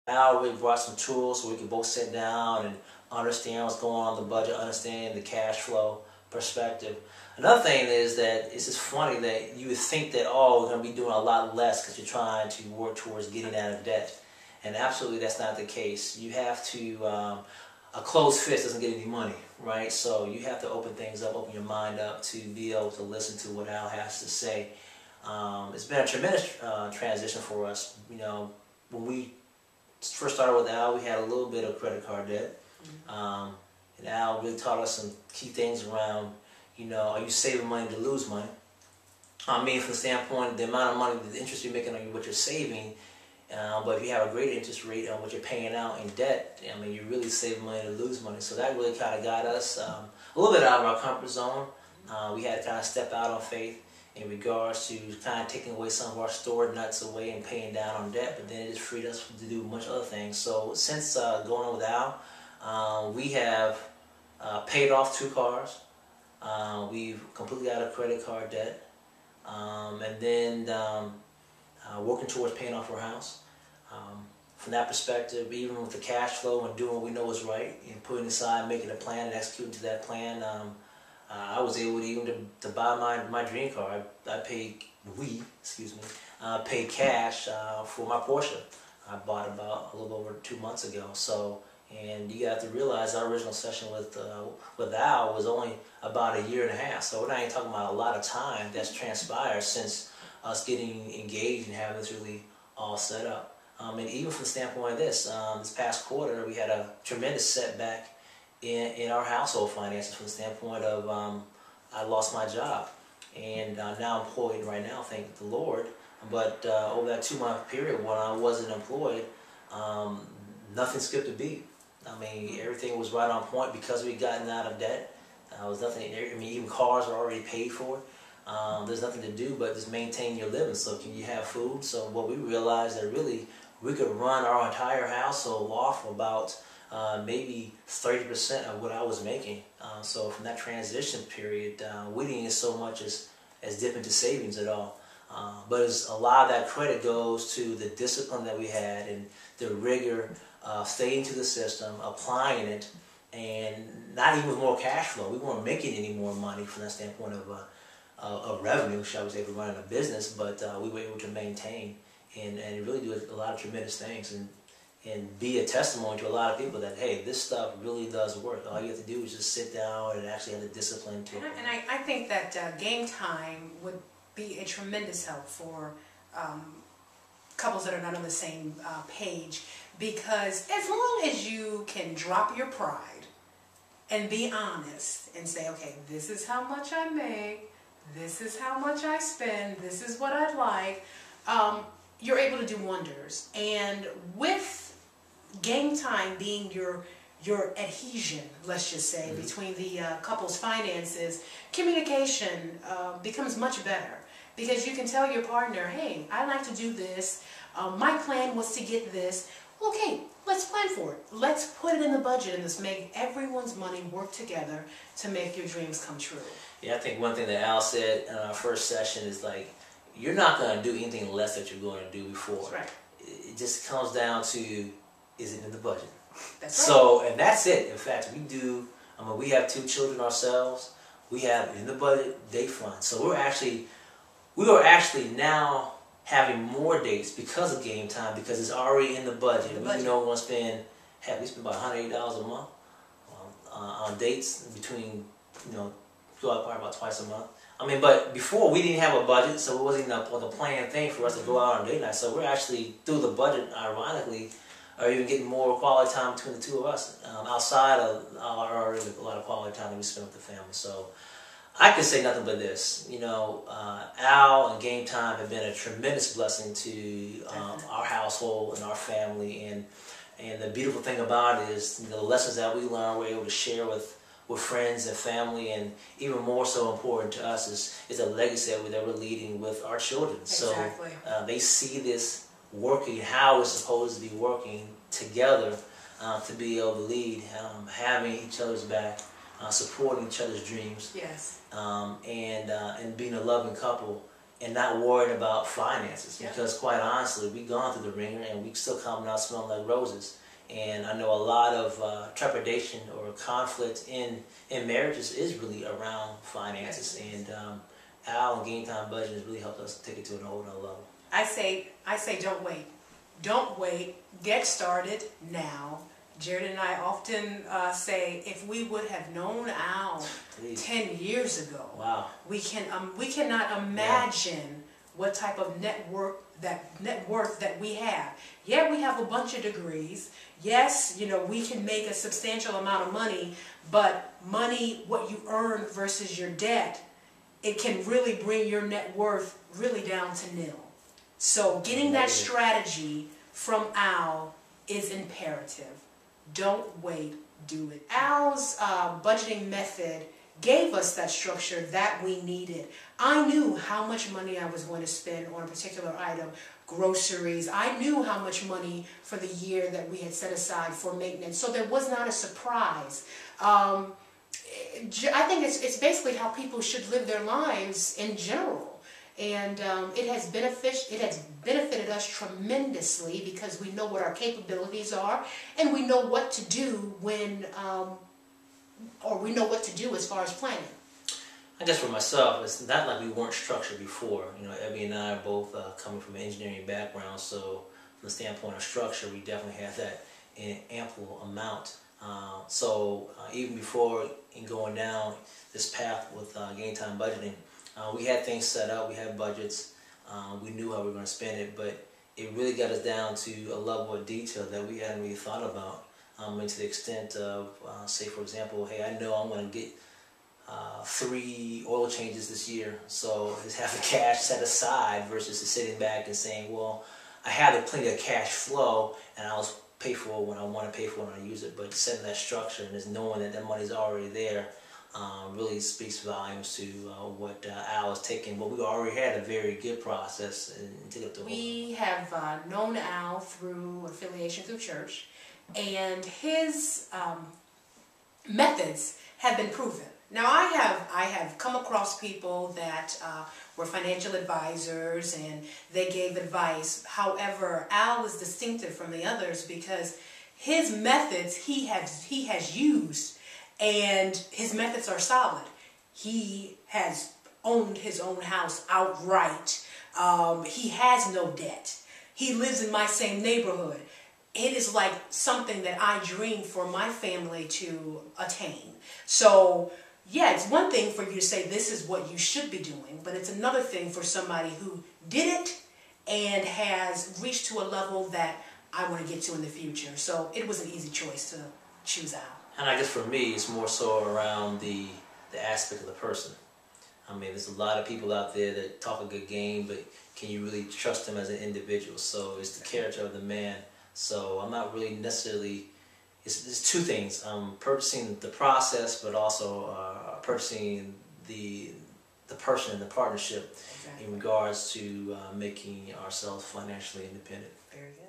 Now we brought some tools so we can both sit down and understand what's going on in the budget, understand the cash flow perspective. Another thing is that it's just funny that you would think that, oh, we're going to be doing a lot less because you're trying to work towards getting out of debt. And absolutely that's not the case. You have to, a closed fist doesn't get any money, right? So you have to open things up, open your mind up to be able to listen to what Al has to say. It's been a tremendous transition for us. You know, when we first started with Al, we had a little bit of credit card debt. And Al really taught us some key things around, you know, are you saving money to lose money? I mean, from the standpoint of the amount of money, the interest you're making on what you're saving, but if you have a great interest rate on what you're paying out in debt, I mean, you're really saving money to lose money. So that really kind of got us a little bit out of our comfort zone. We had to kind of step out on faith in regards to kind of taking away some of our stored nuts away and paying down on debt, but then it just freed us to do much other things. So since going on with Al, we have paid off 2 cars. We've completely out of credit card debt, and then working towards paying off our house. From that perspective, even with the cash flow and doing what we know is right and putting aside, making a plan and executing to that plan, I was able to even to buy my dream car. Paid cash for my Porsche. I bought about a little over 2 months ago. So, and you have to realize our original session with Al was only about 1.5 years. So we're not even talking about a lot of time that's transpired since us getting engaged and having this really all set up. And even from the standpoint of this past quarter, we had a tremendous setback in our household finances from the standpoint of I lost my job, and now employed right now, thank the Lord. But over that 2-month period when I wasn't employed, nothing skipped a beat. I mean, everything was right on point because we'd gotten out of debt. Was nothing. I mean, even cars were already paid for. There's nothing to do but just maintain your living. So can you have food? So what we realized that really we could run our entire household off about maybe 30% of what I was making. So from that transition period, we didn't get so much as dip into savings at all. But a lot of that credit goes to the discipline that we had and the rigor, staying to the system, applying it, and not even with more cash flow. We weren't making any more money from that standpoint of revenue, shall we say, for running a business, but we were able to maintain and really do a lot of tremendous things and be a testimony to a lot of people that, hey, this stuff really does work. All you have to do is just sit down and actually have the discipline to. And I think that game time would be a tremendous help for couples that are not on the same page, because as long as you can drop your pride and be honest and say, okay, this is how much I make, this is how much I spend, this is what I'd like, you're able to do wonders. And with game time being your adhesion, let's just say, between the couple's finances, communication becomes much better, because you can tell your partner, hey, I like to do this, my plan was to get this. Okay, let's plan for it. Let's put it in the budget and let's make everyone's money work together to make your dreams come true. Yeah, I think one thing that Al said in our first session is, like, you're not going to do anything less that you're going to do before. That's right. It just comes down to, is it in the budget? That's right. So, and that's it. In fact, we have 2 children ourselves. We have in the budget day fund. So we are actually now having more dates because of game time, because it's already in the budget. We know we're going to spend, we spend about $180 a month on dates between, go out probably about twice a month. I mean, but before we didn't have a budget, so it wasn't even a planned thing for us to go out on date night. So we're actually, through the budget, ironically, are even getting more quality time between the 2 of us, outside of already a lot of quality time that we spend with the family. So I can say nothing but this. Al and game time have been a tremendous blessing to our household and our family. And the beautiful thing about it is, the lessons that we learn, we're able to share with friends and family, and even more so important to us is a legacy that we're leading with our children. Exactly. So they see this working, how it's supposed to be working together, to be able to lead, having each other's back, supporting each other's dreams. Yes. And being a loving couple and not worrying about finances. Yeah. Because quite honestly, we've gone through the ringer and we still coming out smelling like roses. And I know a lot of trepidation or conflict in marriages is really around finances. And Al and Game Time Budgeting has really helped us take it to a whole other level. I say, don't wait. Don't wait. Get started now. Jared and I often say, if we would have known Al 10 years ago, wow, we cannot imagine what type of net worth that we have. Yeah, we have a bunch of degrees. Yes, you know, we can make a substantial amount of money, but money, what you earn versus your debt, it can really bring your net worth really down to nil. So getting that strategy from Al is imperative. Don't wait, do it. Al's budgeting method gave us that structure that we needed. I knew how much money I was going to spend on a particular item, groceries. I knew how much money for the year that we had set aside for maintenance, so there was not a surprise. I think it's basically how people should live their lives in general. And it has benefited us tremendously because we know what our capabilities are, and we know what to do when, or we know what to do as far as planning. I guess for myself, it's not like we weren't structured before. You know, Ebony and I are both coming from an engineering background, so from the standpoint of structure, we definitely have that in ample amount. Even before in going down this path with Game Time Budgeting, we had things set up, we had budgets, we knew how we were going to spend it, but it really got us down to a level of detail that we hadn't really thought about, and to the extent of, say for example, hey, I know I'm going to get 3 oil changes this year, so just have the cash set aside versus just sitting back and saying, well, I have plenty of cash flow and I'll pay for it when I want to pay for it when I use it. But setting that structure and just knowing that that money's already there really speaks volumes to what Al is taking. But we already had a very good process and took it to We have known Al through affiliation through church, and his methods have been proven. Now I have come across people that were financial advisors and they gave advice. However, Al is distinctive from the others because his methods he has used, and his methods are solid. He has owned his own house outright. He has no debt. He lives in my same neighborhood. It is like something that I dream for my family to attain. So yeah, it's one thing for you to say this is what you should be doing, but it's another thing for somebody who did it and has reached to a level that I want to get to in the future. So it was an easy choice to choose Al. And I guess for me, it's more so around the aspect of the person. I mean, there's a lot of people out there that talk a good game, but can you really trust them as an individual? So it's the character of the man. So I'm not really necessarily, it's 2 things. Purchasing the process, but also purchasing the person and the partnership in regards to making ourselves financially independent. Very good.